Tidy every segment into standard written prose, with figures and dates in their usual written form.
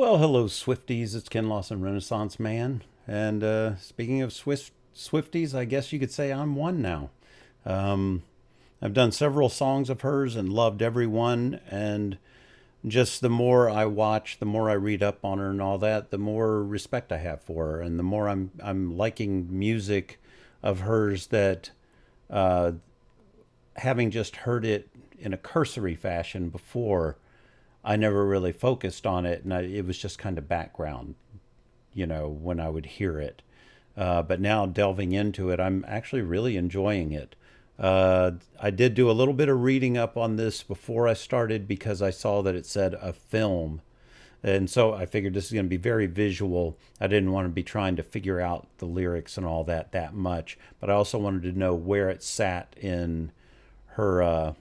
Well, hello, Swifties. It's Ken Lawson, Renaissance Man. And speaking of Swifties, I guess you could say I'm one now. Um, I've done several songs of hers and loved every one. And just the more I watch, the more I read up on her and all that, the more respect I have for her, and the more I'm liking music of hers that, uh, having just heard it in a cursory fashion before, I never really focused on it, and it was just kind of background, when I would hear it. But now delving into it, I'm actually really enjoying it. I did do a little bit of reading up on this before I started because I saw that it said a film. And so I figured this is going to be very visual. I didn't want to be trying to figure out the lyrics and all that much. But I also wanted to know where it sat in her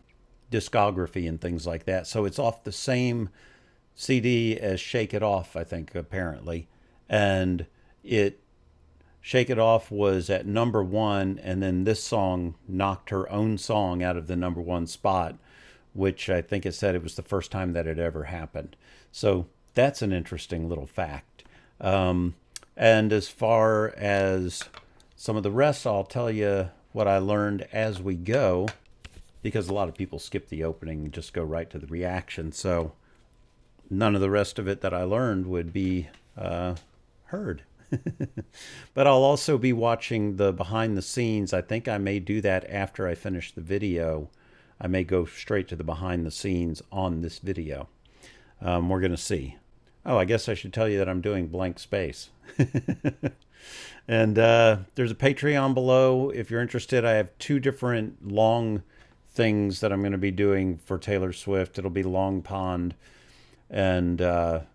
discography and things like that. So it's off the same CD as Shake It Off, I think, apparently. And it Shake It Off was at number one, and then this song knocked her own song out of the number one spot, which I think it said it was the first time that it ever happened. So that's an interesting little fact. And as far as some of the rest, I'll tell you what I learned as we go, because a lot of people skip the opening and just go right to the reaction. So none of the rest of it that I learned would be heard. But I'll also be watching the behind the scenes. I think I may do that after I finish the video. I may go straight to the behind the scenes on this video. We're going to see. Oh, I guess I should tell you that I'm doing blank space. And there's a Patreon below. If you're interested, I have two different long things that I'm going to be doing for Taylor Swift. It'll be Long Pond and Life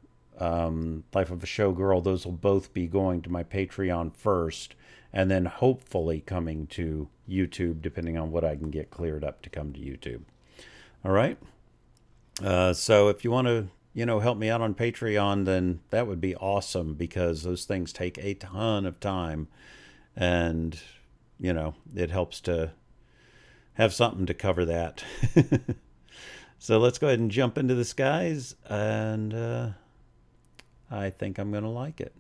of a Showgirl. Those will both be going to my Patreon first, and then hopefully coming to YouTube, depending on what I can get cleared up to come to YouTube. All right. So if you want to, help me out on Patreon, then that would be awesome, because those things take a ton of time, and, it helps to have something to cover that. So let's go ahead and jump into this, guys, and I think I'm going to like it.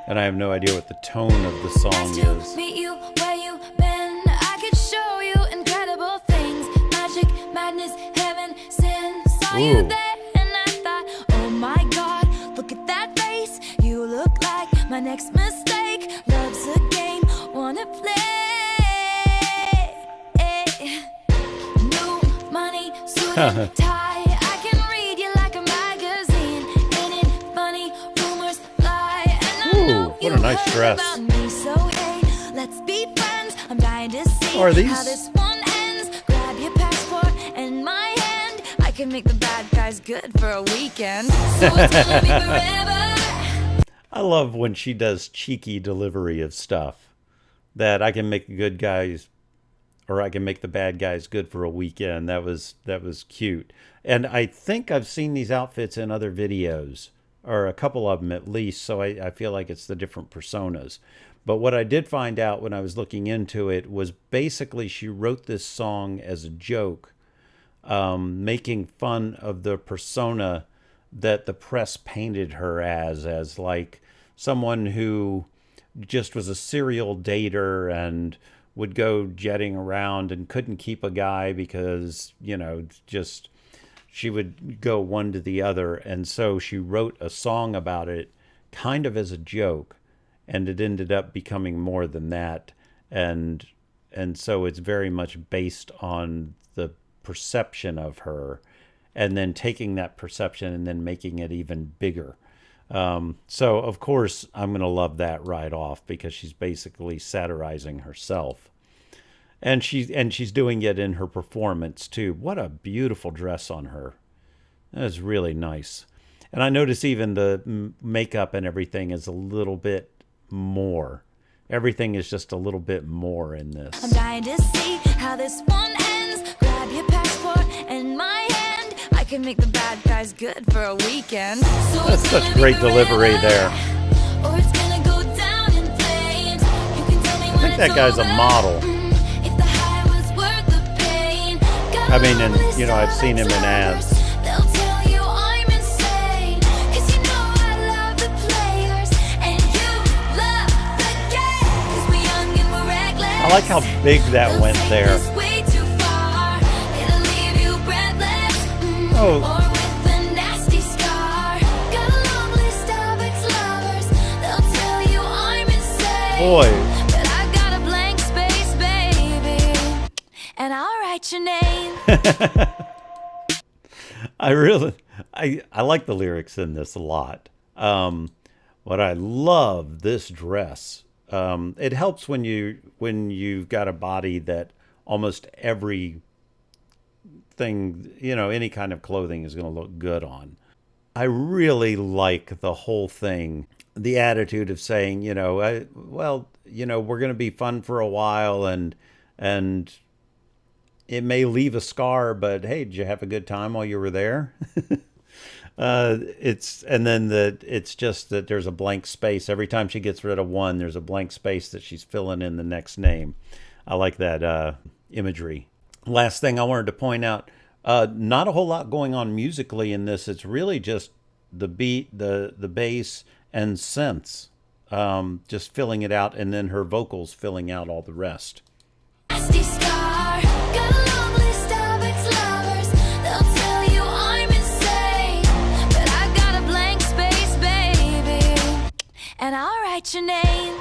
And I have no idea what the tone of the song is. Meet you where you been. I could show you incredible things. Magic, madness, heaven, sin. Saw you there and I thought, oh my God, look at that face. You look like my next mistake. Love's a game, wanna play. New money, suit and tie. I can read you like a magazine. Ain't it funny? Rumors fly. And I know what a nice dress. about me, so hey, let's be friends. I'm dying to see Are these? how this one ends. Grab your passport and my hand. I can make the bad guys good for a weekend. So it's gonna be forever. I love when she does cheeky delivery of stuff. That I can make the good guys, or I can make the bad guys good for a weekend. That was cute. And I think I've seen these outfits in other videos, or a couple of them at least, so I feel like it's the different personas. But what I did find out when I was looking into it was basically she wrote this song as a joke, making fun of the persona that the press painted her as like someone who just was a serial dater and would go jetting around and couldn't keep a guy because, just she would go one to the other. And so she wrote a song about it kind of as a joke, and it ended up becoming more than that. And so it's very much based on the perception of her, and then taking that perception and then making it even bigger. So of course I'm going to love that right off, because she's basically satirizing herself, and she's doing it in her performance too. What a beautiful dress on her. That is really nice. And I notice even the makeup and everything is a little bit more. Everything is just a little bit more in this. I'm dying to see how this one ends. Grab your passport and my hand. I can make the bad guys good for a weekend. So That's such great delivery there. Or it's gonna go down in flames. You can tell me I think that guy's a model. If the high was worth the pain. I mean, and you know, I've seen him in ads. They'll tell you I'm insane, 'cause you know I love the players and you love the game. 'Cause we're young and we're reckless. I like how big that went there. They'll take this way too far. It'll leave you breathless. Oh. Or with a nasty scar. Got a long list of ex-lovers. They'll tell you I'm insane. Boy. But I've got a blank space, baby. And I'll write your name. I like the lyrics in this a lot. What I love this dress. It helps when you've got a body that almost every thing, you know, any kind of clothing is going to look good on. I really like the whole thing. The attitude of saying, you know, well, you know, we're going to be fun for a while and it may leave a scar, but hey, did you have a good time while you were there? It's just that there's a blank space. Every time she gets rid of one, there's a blank space that she's filling in the next name. I like that imagery. Last thing I wanted to point out, not a whole lot going on musically in this. It's really just the beat, the bass, and synths, just filling it out, and then her vocals filling out all the rest. Nasty scar. Got a long list of ex-lovers. They'll tell you I'm insane. But I've got a blank space, baby. And I'll write your name.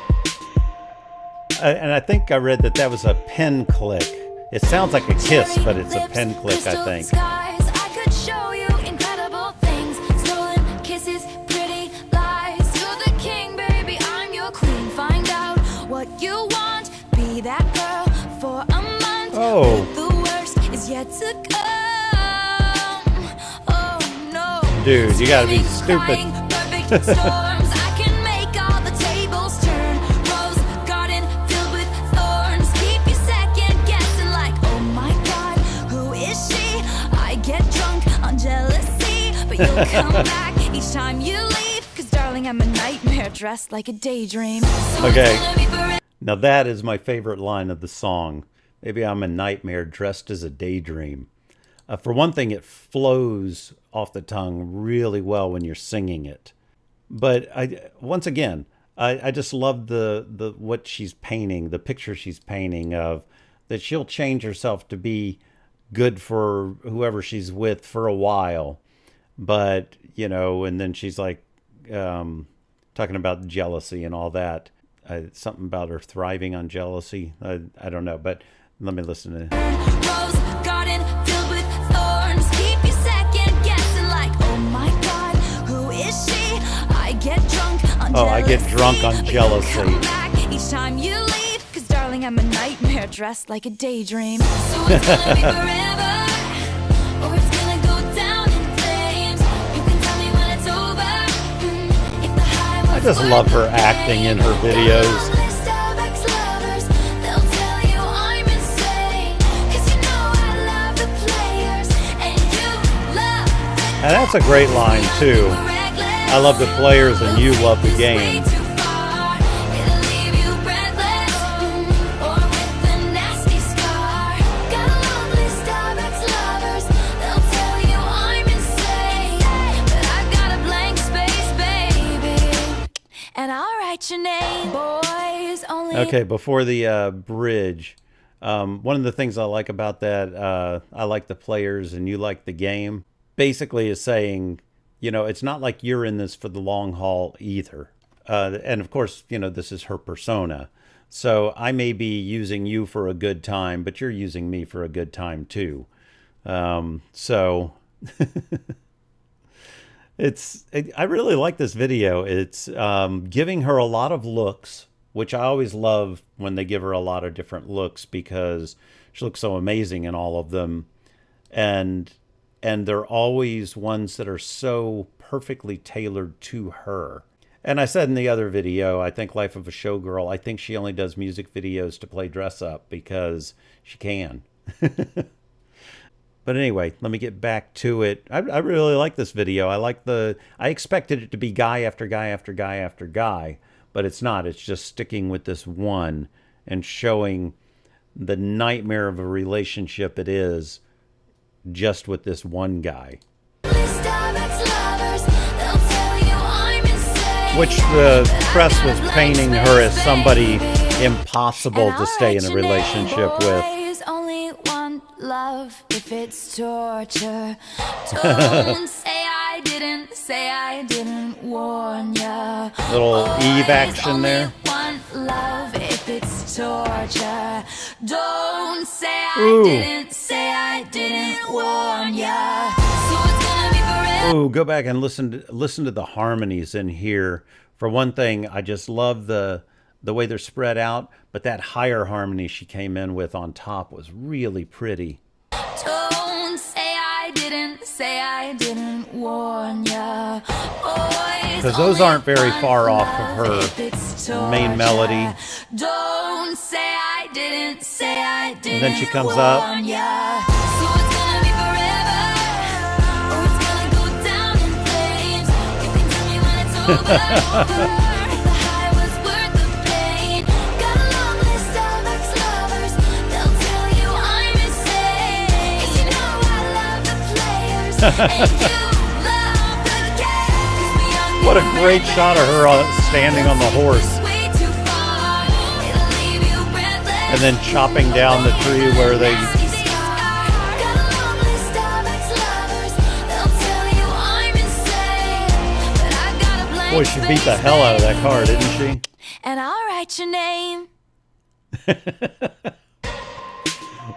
And I think I read that was a pen click. It sounds like a kiss, but it's a pen click, I think. Skies. I could show you incredible things. Stolen kisses, pretty lies. You're the king, baby. I'm your queen. Find out what you want. Be that girl for a month. Oh. But the worst is yet to come. Oh no. Dude, you gotta be stupid. Crying, perfect storms. I can make all the tables turn. Rose garden filled with thorns. Keep you second guessing like, oh my god, who is she? I get drunk on jealousy, but you'll come back each time you leave. 'Cause darling, I'm a nightmare dressed like a daydream. So Okay. it's gonna be forever. Now that is my favorite line of the song. Maybe I'm a nightmare dressed as a daydream. For one thing, it flows off the tongue really well when you're singing it. But once again, I just love the what she's painting, the picture she's painting of that she'll change herself to be good for whoever she's with for a while. But, you know, and then she's like talking about jealousy and all that. Something about her thriving on jealousy. I don't know, but let me listen to it. Rose garden filled with thorns. Keep you second guessing like, oh my god, who is she? I get drunk on jealousy. Oh, I get drunk on but you'll jealousy. come back each time you leave. 'Cause darling, I'm a nightmare dressed like a daydream. So it's gonna be forever, or it's gonna go down in flames. You can tell me when it's over. If the high I just love her acting in her videos. And that's a great line too. I love the players and you love the game. And I'll write your name, boys only. Okay, before the bridge, one of the things I like about that, I like the players and you like the game, basically is saying, you know, it's not like you're in this for the long haul either. And of course, you know, this is her persona. So I may be using you for a good time, but you're using me for a good time too. So I really like this video. It's giving her a lot of looks, which I always love when they give her a lot of different looks because she looks so amazing in all of them. And they're always ones that are so perfectly tailored to her. And I said in the other video, I think Life of a Showgirl, I think she only does music videos to play dress up because she can. But anyway, let me get back to it. I really like this video. I expected it to be guy after guy after guy after guy, but it's not. It's just sticking with this one and showing the nightmare of a relationship it is just with this one guy. Which the press was painting her as somebody impossible to stay in a relationship with. Only one love if it's torture. Don't say I didn't warn ya. Little Eve action there. One love if it's torture. Don't say Ooh. I didn't warn ya. So it's gonna be forever. Ooh, go back and listen to the harmonies in here. For one thing, I just love the way they're spread out, but that higher harmony she came in with on top was really pretty. Don't say I didn't warn ya. Because those aren't very far off of her main melody. Don't say I didn't And then she comes up. warn ya. So it's gonna be forever, or it's gonna go down in flames. You can tell me when it's over. The high was worth the pain. Got a long list of ex-lovers. They'll tell you I'm insane. 'Cause you know I love the players, and you love the games. We young What a great shot of her standing on the horse. way too far. It'll leave you breathless. And then chopping down the tree where they... Boy, she beat the hell out of that car, didn't she? And I'll write your name.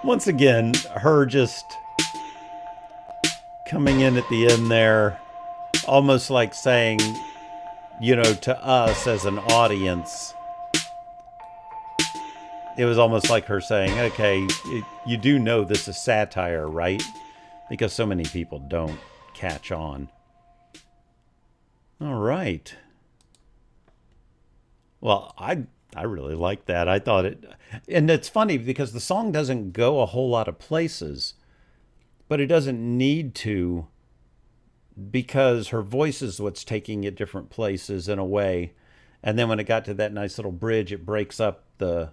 Once again, her just coming in at the end there, almost like saying, you know, to us as an audience, it was almost like her saying, okay, you do know this is satire, right? Because so many people don't catch on. All right. Well, I really like that. I thought it... And it's funny because the song doesn't go a whole lot of places, but it doesn't need to, because her voice is what's taking it different places in a way. And then when it got to that nice little bridge, it breaks up the,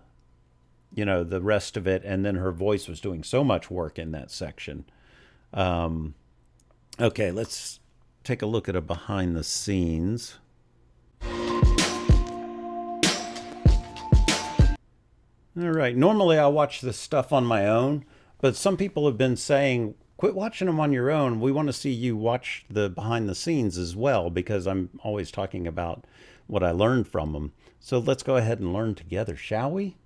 you know, the rest of it. And then her voice was doing so much work in that section. Okay, let's take a look at a behind the scenes. All right, normally I watch this stuff on my own, but some people have been saying, quit watching them on your own. We want to see you watch the behind the scenes as well, because I'm always talking about what I learned from them. So let's go ahead and learn together, shall we?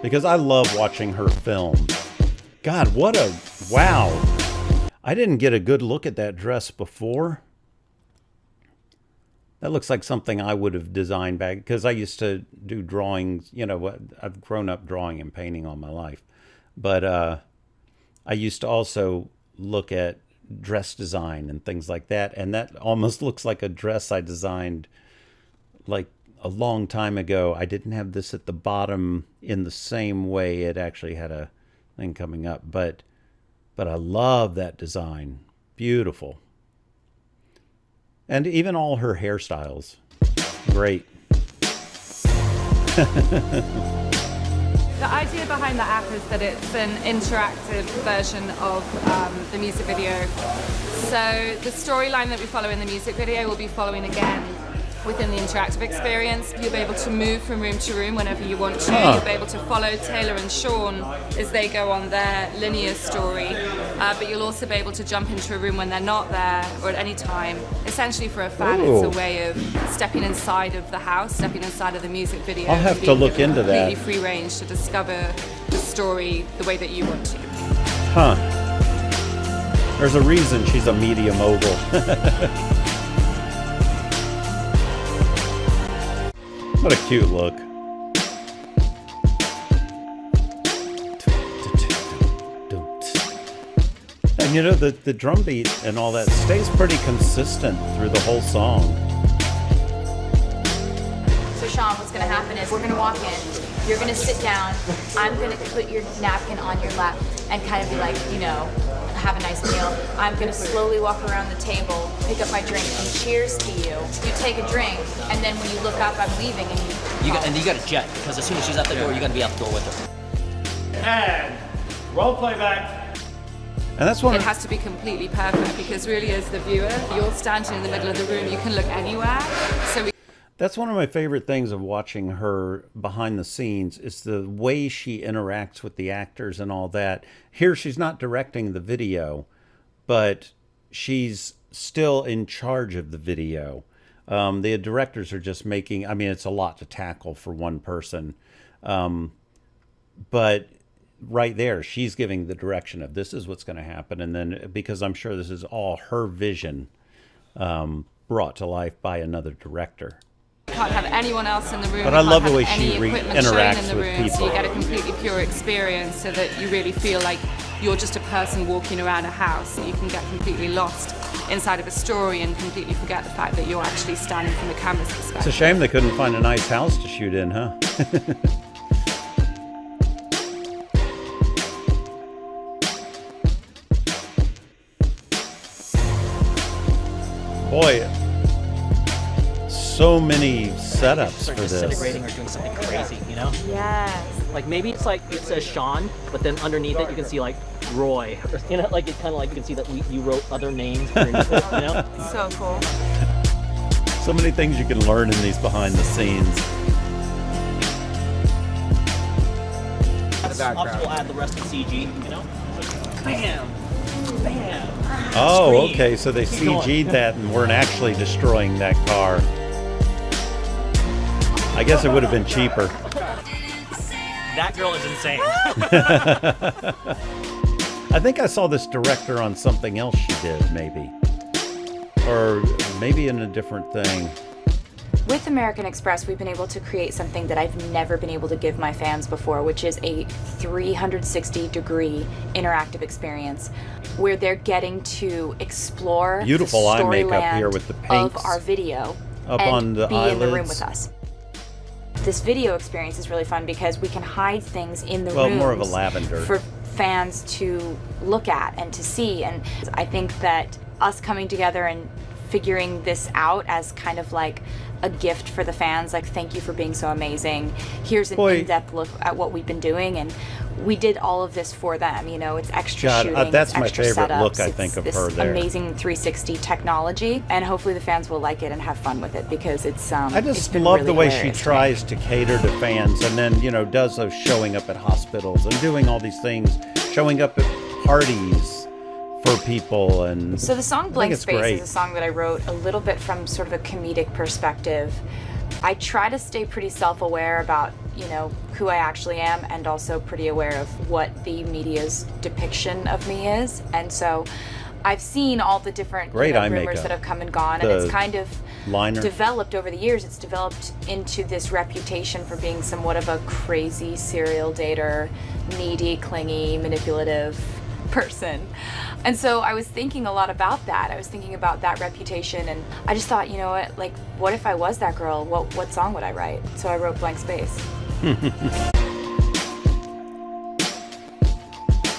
Because I love watching her film. God, what a... Wow. I didn't get a good look at that dress before. That looks like something I would have designed back, because I used to do drawings. You know, I've grown up drawing and painting all my life. But I used to also look at dress design and things like that. And that almost looks like a dress I designed like a long time ago. I didn't have this at the bottom in the same way. It actually had a thing coming up. But I love that design. Beautiful. And even all her hairstyles. Great. The idea behind the app is that it's an interactive version of the music video. So the storyline that we follow in the music video will be following again within the interactive experience. You'll be able to move from room to room whenever you want to. You'll be able to follow Taylor and Sean as they go on their linear story, but you'll also be able to jump into a room when they're not there or at any time. Essentially for a fan, it's a way of stepping inside of the house, stepping inside of the music video. I'll have to look into that. Completely free range to discover the story the way that you want to. Huh. There's a reason she's a media mogul. What a cute look. And you know, the drum beat and all that stays pretty consistent through the whole song. So Sean, what's gonna happen is we're gonna walk in, you're gonna sit down, I'm gonna put your napkin on your lap and kind of be like, you know, have a nice meal. I'm gonna slowly walk around the table, pick up my drink, and cheers to you. You take a drink, and then when you look up, I'm leaving, and you got a jet, because as soon as she's out the door, you're gonna be out the door with her. And roll playback. And that's one. It has to be completely perfect because really as the viewer, you're standing in the middle of the room, you can look anywhere. So That's one of my favorite things of watching her behind the scenes is the way she interacts with the actors and all that. Here she's not directing the video, but she's still in charge of the video. The directors are just making, I mean, it's a lot to tackle for one person. But right there, she's giving the direction of this is what's going to happen. And then because I'm sure this is all her vision brought to life by another director. you can't have anyone else in the room. But you I love can't the way have she any equipment shown interacts in the with room, people. so you get a completely pure experience so that you really feel like you're just a person walking around a house. You can get completely lost inside of a story and completely forget the fact that you're actually standing from the camera's perspective. It's a shame they couldn't find a nice house to shoot in, huh? Boy, so many setups Start for this. disintegrating or doing something crazy, you know? Yes. Like maybe it's like it says Sean, but then underneath it you can see like Roy, or, you know, like it's kind of like you can see that you wrote other names underneath it, you know? So cool. So many things you can learn in these behind the scenes. Obviously we'll add the rest of CG, you know? Bam! Bam! Oh, Scream. okay, so they Keep going. CG'd that and weren't actually destroying that car. I guess it would have been cheaper. That girl is insane. I think I saw this director on something else she did, maybe. Or maybe in a different thing. With American Express, we've been able to create something that I've never been able to give my fans before, which is a 360-degree interactive experience where they're getting to explore Beautiful the eye makeup storyland here with the of pinks our video up and on the be in the room eyelids. with us. This video experience is really fun because we can hide things in the Well, rooms more of a lavender. for fans to look at and to see. And I think that us coming together and figuring this out as kind of like a gift for the fans, like thank you for being so amazing. Here's an Boy. in-depth look at what we've been doing, and we did all of this for them. You know, it's extra God, shooting, that's it's my extra favorite setups, look, I it's think, of this her there. amazing 360 technology, and hopefully the fans will like it and have fun with it because it's I it's just been love really the way she hilarious to me. tries to cater to fans and then, you know, does those showing up at hospitals and doing all these things, showing up at parties for people. And So the song I Blank think it's Space great. is a song that I wrote a little bit from sort of a comedic perspective. I try to stay pretty self-aware about, you know, who I actually am, and also pretty aware of what the media's depiction of me is. And so I've seen all the different Great eye rumors makeup. that have come and gone, and The it's kind of liner. developed over the years. It's developed into this reputation for being somewhat of a crazy serial dater, needy, clingy, manipulative person. And so I was thinking a lot about that. I was thinking about that reputation, and I just thought, you know what, like, what if I was that girl? What song would I write? So I wrote Blank Space.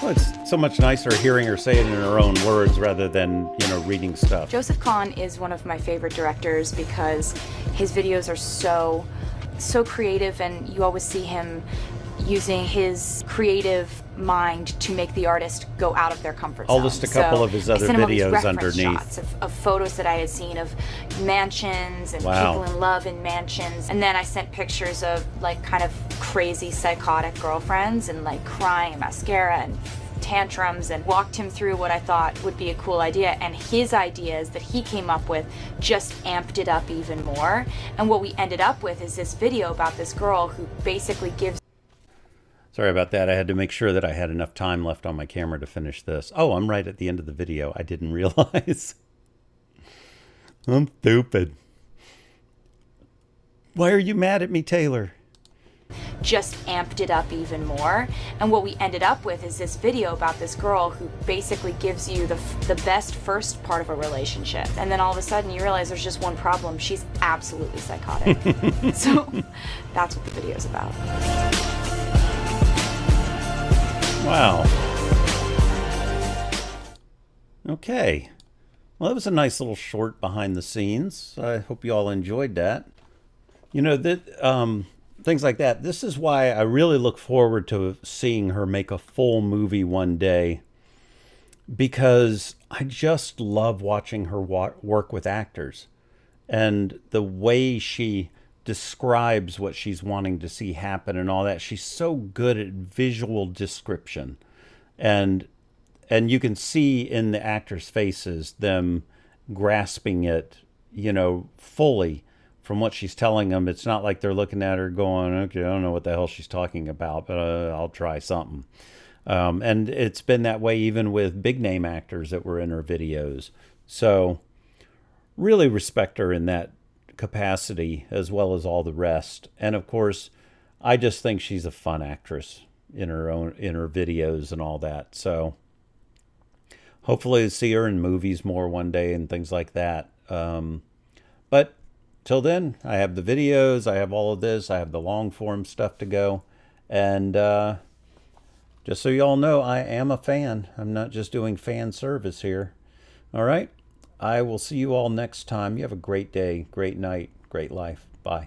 Well, it's so much nicer hearing her say it in her own words rather than, you know, reading stuff. Joseph Kahn is one of my favorite directors because his videos are so creative, and you always see him using his creative mind to make the artist go out of their comfort zone. I'll list a couple of his I other sent him all these videos reference underneath. shots of photos that I had seen of mansions and Wow. people in love in mansions. And then I sent pictures of like kind of crazy psychotic girlfriends and like crying and mascara and tantrums, and walked him through what I thought would be a cool idea, and his ideas that he came up with just amped it up even more. And what we ended up with is this video about this girl who basically gives Sorry about that. I had to make sure that I had enough time left on my camera to finish this. Oh, I'm right at the end of the video. I didn't realize. I'm stupid. Why are you mad at me, Taylor? just amped it up even more. And what we ended up with is this video about this girl who basically gives you the best first part of a relationship. And then all of a sudden you realize there's just one problem. She's absolutely psychotic. So that's what the video's about. Wow. Okay. Well, that was a nice little short behind the scenes. I hope you all enjoyed that. You know, that things like that. This is why I really look forward to seeing her make a full movie one day, because I just love watching her work with actors, and the way she describes what she's wanting to see happen and all that. She's so good at visual description, and you can see in the actors' faces them grasping it, fully from what she's telling them. It's not like they're looking at her going, okay, I don't know what the hell she's talking about, but I'll try something. And it's been that way even with big name actors that were in her videos. So really respect her in that capacity, as well as all the rest. And of course, I just think she's a fun actress in her videos and all that. So hopefully see her in movies more one day and things like that. But till then, I have the videos, I have all of this, I have the long form stuff to go. And just so you all know, I am a fan. I'm not just doing fan service here. All right. I will see you all next time. You have a great day, great night, great life. Bye.